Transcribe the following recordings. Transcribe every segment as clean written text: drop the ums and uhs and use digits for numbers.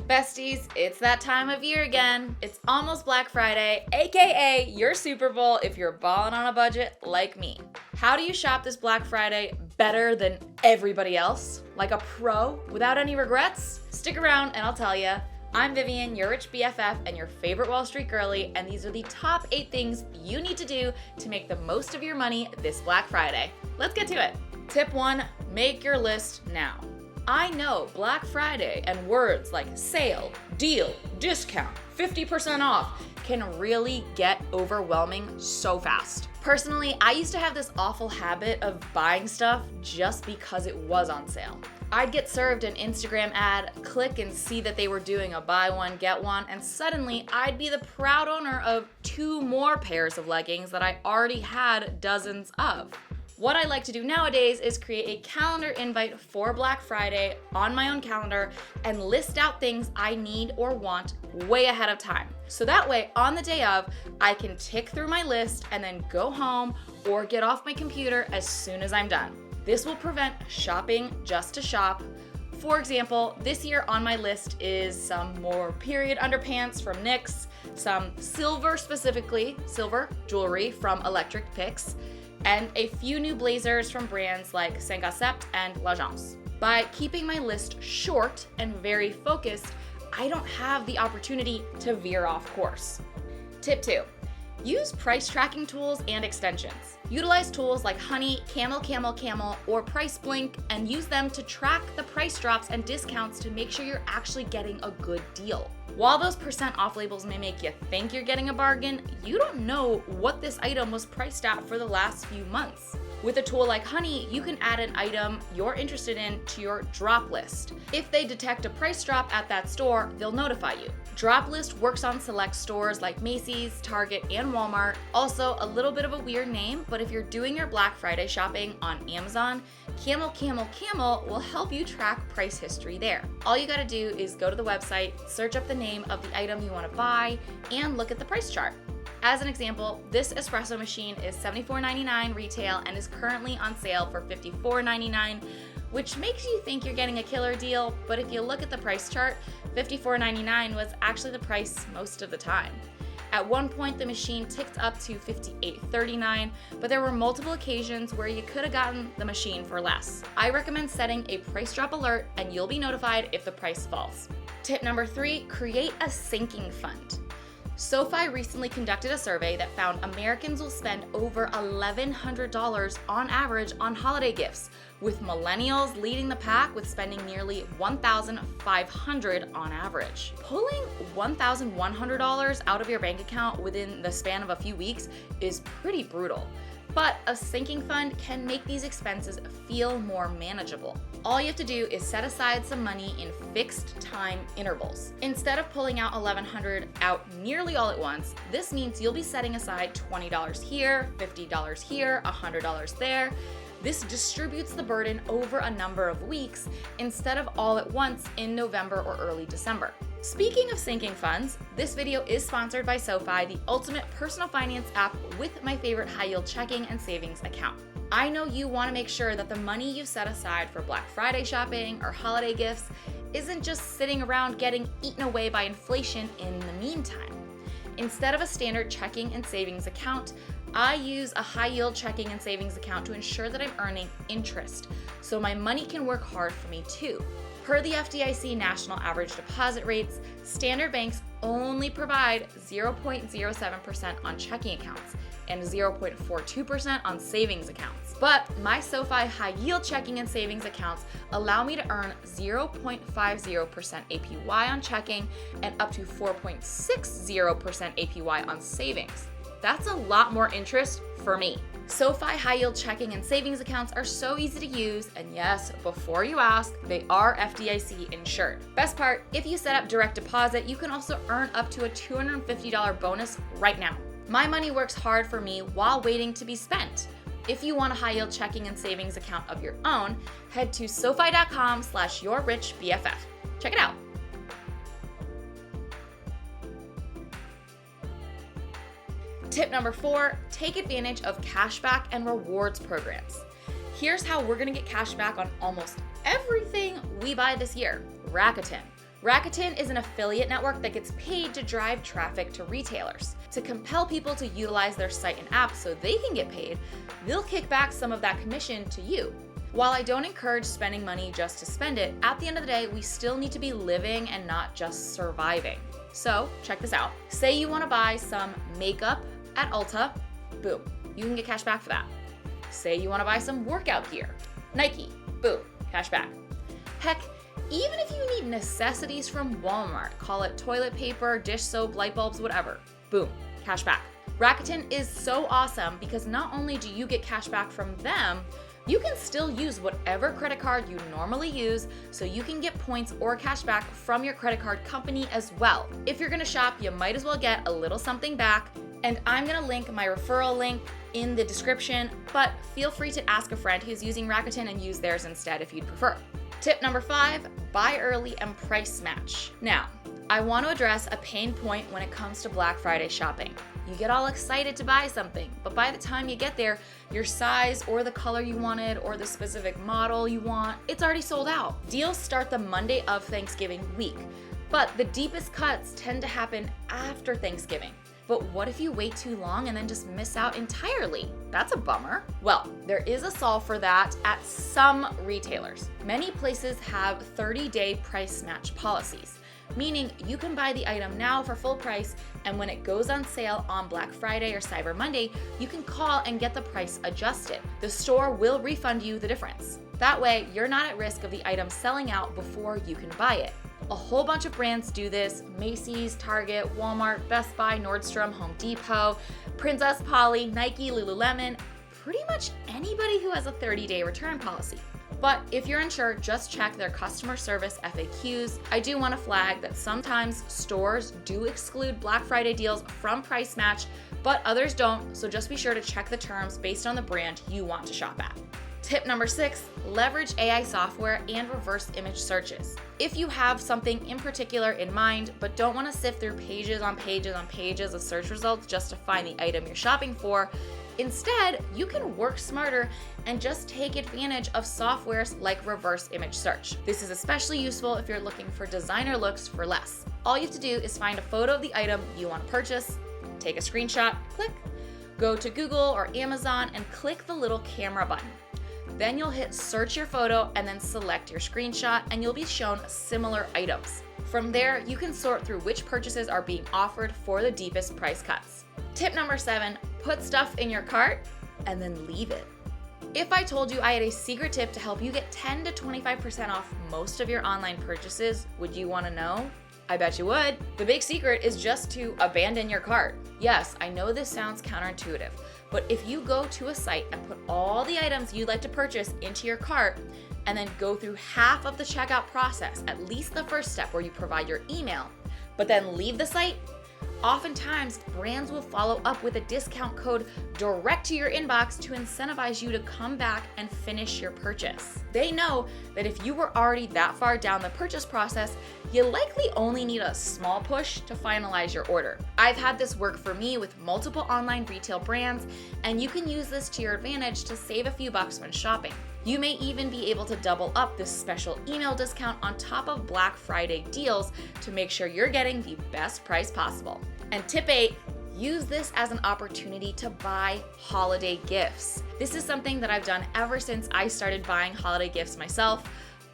Besties, it's that time of year again. It's almost Black Friday, aka your Super Bowl if you're balling on a budget like me. How do you shop this Black Friday better than everybody else? Like a pro without any regrets? Stick around and I'll tell you. I'm Vivian, your rich BFF and your favorite Wall Street girly, and these are the top 8 things you need to do to make the most of your money this Black Friday. Let's get to it. Tip 1, make your list now. I know Black Friday and words like sale, deal, discount, 50% off can really get overwhelming so fast. Personally, I used to have this awful habit of buying stuff just because it was on sale. I'd get served an Instagram ad, click and see that they were doing a buy one, get one, and suddenly I'd be the proud owner of 2 more pairs of leggings that I already had dozens of. What I like to do nowadays is create a calendar invite for Black Friday on my own calendar and list out things I need or want way ahead of time. So that way, on the day of, I can tick through my list and then go home or get off my computer as soon as I'm done. This will prevent shopping just to shop. For example, this year on my list is some more period underpants from NYX, some silver jewelry from Electric Picks, and a few new blazers from brands like Saint Accept and L'Agence. By keeping my list short and very focused, I don't have the opportunity to veer off course. Tip 2, use price tracking tools and extensions. Utilize tools like Honey, Camel, or Price Blink and use them to track the price drops and discounts to make sure you're actually getting a good deal. While those % off labels may make you think you're getting a bargain, you don't know what this item was priced at for the last few months. With a tool like Honey, you can add an item you're interested in to your drop list. If they detect a price drop at that store, they'll notify you. Drop list works on select stores like Macy's, Target, and Walmart. Also, a little bit of a weird name, but if you're doing your Black Friday shopping on Amazon, Camel will help you track price history there. All you gotta do is go to the website, search up the name of the item you wanna buy, and look at the price chart. As an example, this espresso machine is $74.99 retail and is currently on sale for $54.99, which makes you think you're getting a killer deal, but if you look at the price chart, $54.99 was actually the price most of the time. At one point, the machine ticked up to $58.39, but there were multiple occasions where you could have gotten the machine for less. I recommend setting a price drop alert and you'll be notified if the price falls. Tip number 3, create a sinking fund. SoFi recently conducted a survey that found Americans will spend over $1,100 on average on holiday gifts, with millennials leading the pack with spending nearly $1,500 on average. Pulling $1,100 out of your bank account within the span of a few weeks is pretty brutal. But a sinking fund can make these expenses feel more manageable. All you have to do is set aside some money in fixed time intervals. Instead of pulling out $1,100 out nearly all at once, this means you'll be setting aside $20 here, $50 here, $100 there. This distributes the burden over a number of weeks instead of all at once in November or early December. Speaking of sinking funds, this video is sponsored by SoFi, the ultimate personal finance app with my favorite high-yield checking and savings account. I know you want to make sure that the money you set aside for Black Friday shopping or holiday gifts isn't just sitting around getting eaten away by inflation in the meantime. Instead of a standard checking and savings account, I use a high-yield checking and savings account to ensure that I'm earning interest, so my money can work hard for me too. Per the FDIC national average deposit rates, standard banks only provide 0.07% on checking accounts and 0.42% on savings accounts. But my SoFi high-yield checking and savings accounts allow me to earn 0.50% APY on checking and up to 4.60% APY on savings. That's a lot more interest for me. SoFi high-yield checking and savings accounts are so easy to use, and yes, before you ask, they are FDIC insured. Best part, if you set up direct deposit, you can also earn up to a $250 bonus right now. My money works hard for me while waiting to be spent. If you want a high-yield checking and savings account of your own, head to sofi.com/yourrichbff. Check it out. Tip number 4, take advantage of cashback and rewards programs. Here's how we're gonna get cashback on almost everything we buy this year. Rakuten. Rakuten is an affiliate network that gets paid to drive traffic to retailers. To compel people to utilize their site and app so they can get paid, they'll kick back some of that commission to you. While I don't encourage spending money just to spend it, at the end of the day, we still need to be living and not just surviving. So check this out. Say you want to buy some makeup at Ulta, boom, you can get cash back for that. Say you want to buy some workout gear, Nike, boom, cash back. Heck, even if you need necessities from Walmart, call it toilet paper, dish soap, light bulbs, whatever, boom, cash back. Rakuten is so awesome because not only do you get cash back from them, you can still use whatever credit card you normally use, so you can get points or cash back from your credit card company as well. If you're gonna shop, you might as well get a little something back, and I'm gonna link my referral link in the description, but feel free to ask a friend who's using Rakuten and use theirs instead if you'd prefer. Tip number 5, buy early and price match. Now, I want to address a pain point when it comes to Black Friday shopping. You get all excited to buy something, but by the time you get there, your size or the color you wanted or the specific model you want, it's already sold out. Deals start the Monday of Thanksgiving week, but the deepest cuts tend to happen after Thanksgiving. But what if you wait too long and then just miss out entirely? That's a bummer. Well, there is a solve for that at some retailers. Many places have 30-day price match policies, meaning you can buy the item now for full price, and when it goes on sale on Black Friday or Cyber Monday, you can call and get the price adjusted. The store will refund you the difference. That way, you're not at risk of the item selling out before you can buy it. A whole bunch of brands do this: Macy's, Target, Walmart, Best Buy, Nordstrom, Home Depot, Princess Polly, Nike, Lululemon, pretty much anybody who has a 30-day return policy. But if you're unsure, just check their customer service FAQs. I do want to flag that sometimes stores do exclude Black Friday deals from price match, but others don't, so just be sure to check the terms based on the brand you want to shop at. Tip number 6, leverage AI software and reverse image searches. If you have something in particular in mind, but don't want to sift through pages on pages on pages of search results just to find the item you're shopping for, instead, you can work smarter and just take advantage of softwares like reverse image search. This is especially useful if you're looking for designer looks for less. All you have to do is find a photo of the item you want to purchase, take a screenshot, click, go to Google or Amazon and click the little camera button. Then you'll hit search your photo and then select your screenshot, and you'll be shown similar items. From there, you can sort through which purchases are being offered for the deepest price cuts. Tip number 7, put stuff in your cart and then leave it. If I told you I had a secret tip to help you get 10 to 25% off most of your online purchases, would you want to know? I bet you would. The big secret is just to abandon your cart. Yes, I know this sounds counterintuitive, but if you go to a site and put all the items you'd like to purchase into your cart and then go through half of the checkout process, at least the first step where you provide your email, but then leave the site, oftentimes brands will follow up with a discount code direct to your inbox to incentivize you to come back and finish your purchase. They know that if you were already that far down the purchase process, you likely only need a small push to finalize your order. I've had this work for me with multiple online retail brands, and you can use this to your advantage to save a few bucks when shopping. You may even be able to double up this special email discount on top of Black Friday deals to make sure you're getting the best price possible. And tip 8, use this as an opportunity to buy holiday gifts. This is something that I've done ever since I started buying holiday gifts myself,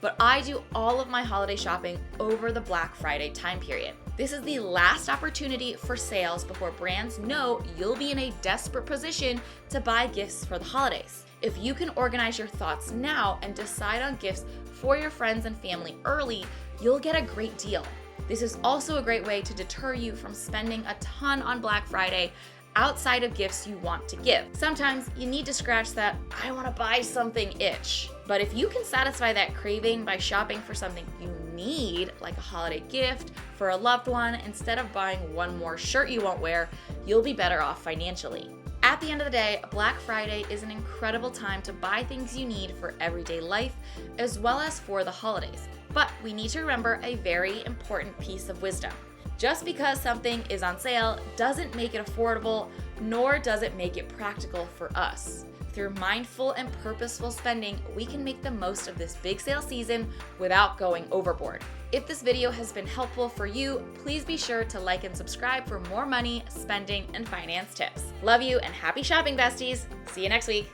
but I do all of my holiday shopping over the Black Friday time period. This is the last opportunity for sales before brands know you'll be in a desperate position to buy gifts for the holidays. If you can organize your thoughts now and decide on gifts for your friends and family early, you'll get a great deal. This is also a great way to deter you from spending a ton on Black Friday outside of gifts you want to give. Sometimes you need to scratch that "I want to buy something" itch. But if you can satisfy that craving by shopping for something you need, like a holiday gift for a loved one, instead of buying one more shirt you won't wear, you'll be better off financially. At the end of the day, Black Friday is an incredible time to buy things you need for everyday life, as well as for the holidays. But we need to remember a very important piece of wisdom. Just because something is on sale doesn't make it affordable, nor does it make it practical for us. Through mindful and purposeful spending, we can make the most of this big sale season without going overboard. If this video has been helpful for you, please be sure to like and subscribe for more money, spending, and finance tips. Love you and happy shopping, besties. See you next week.